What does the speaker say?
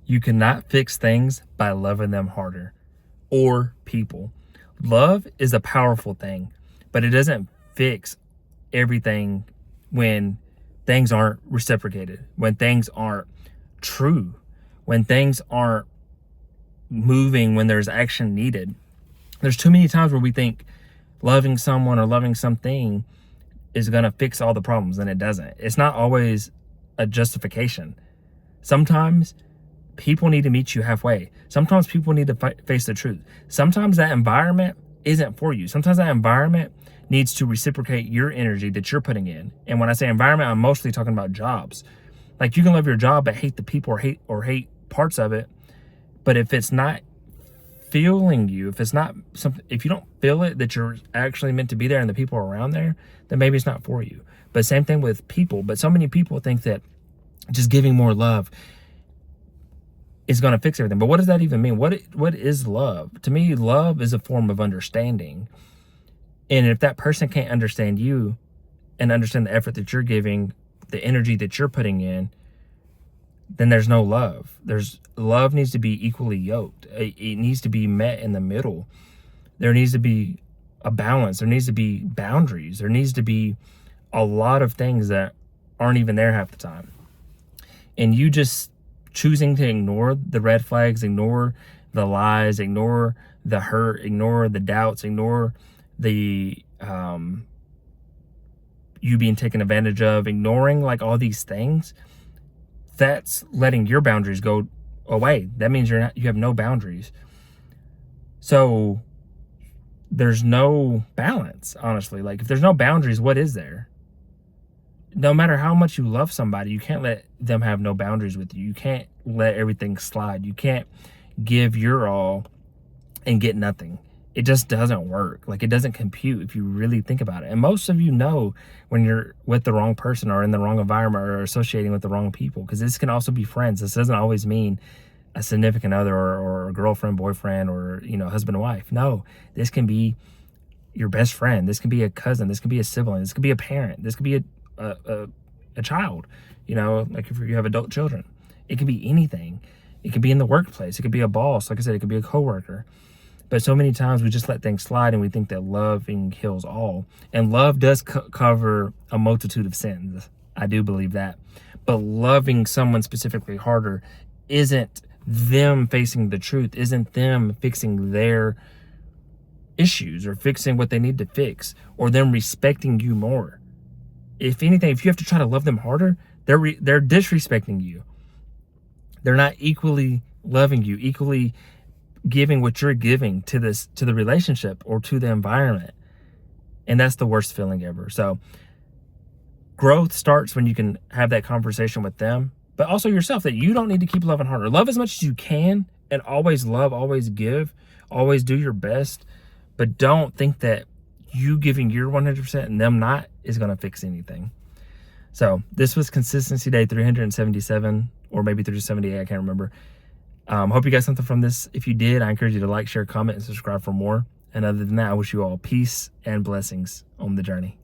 You cannot fix things by loving them harder or people. Love is a powerful thing, but it doesn't fix everything when things aren't reciprocated, when things aren't true, when things aren't moving, when there's action needed. There's too many times where we think loving someone or loving something is going to fix all the problems, and it doesn't. It's not always a justification. Sometimes people need to meet you halfway. Sometimes people need to face the truth. Sometimes that environment isn't for you. Sometimes that environment needs to reciprocate your energy that you're putting in. And when I say environment, I'm mostly talking about jobs. Like, you can love your job but hate the people or hate parts of it. But if it's not feeling you, if it's not something, if you don't feel it that you're actually meant to be there and the people around there, then maybe it's not for you. But same thing with people. But so many people think that just giving more love is going to fix everything. But what does that even mean? What is love? To me, love is a form of understanding. And if that person can't understand you and understand the effort that you're giving, the energy that you're putting in, then there's no love. Love needs to be equally yoked. It needs to be met in the middle. There needs to be a balance. There needs to be boundaries. There needs to be a lot of things that aren't even there half the time. And you just choosing to ignore the red flags, ignore the lies, ignore the hurt, ignore the doubts, ignore the you being taken advantage of, ignoring like all these things, that's letting your boundaries go away. That means you have no boundaries. So there's no balance, honestly. Like, if there's no boundaries, what is there? No matter how much you love somebody, you can't let them have no boundaries with you. You can't let everything slide. You can't give your all and get nothing. It just doesn't work. Like, it doesn't compute if you really think about it. And most of you know when you're with the wrong person or in the wrong environment or associating with the wrong people, because this can also be friends. This doesn't always mean a significant other or a girlfriend, boyfriend, or, husband and wife. No, this can be your best friend. This can be a cousin. This can be a sibling. This could be a parent. This could be a child, like if you have adult children. It could be anything. It could be in the workplace. It could be a boss. Like I said, it could be a coworker. But so many times we just let things slide and we think that loving heals all. And love does cover a multitude of sins. I do believe that. But loving someone specifically harder isn't them facing the truth, isn't them fixing their issues or fixing what they need to fix, or them respecting you more. If anything, if you have to try to love them harder, they're disrespecting you. They're not equally loving you, equally giving what you're giving to the relationship or to the environment. And that's the worst feeling ever. So growth starts when you can have that conversation with them, but also yourself, that you don't need to keep loving harder. Love as much as you can, and always love, always give, always do your best. But don't think that you giving your 100% and them not is going to fix anything. So this was Consistency Day 377, or maybe 378, I can't remember. Hope you got something from this. If you did, I encourage you to like, share, comment, and subscribe for more. And other than that, I wish you all peace and blessings on the journey.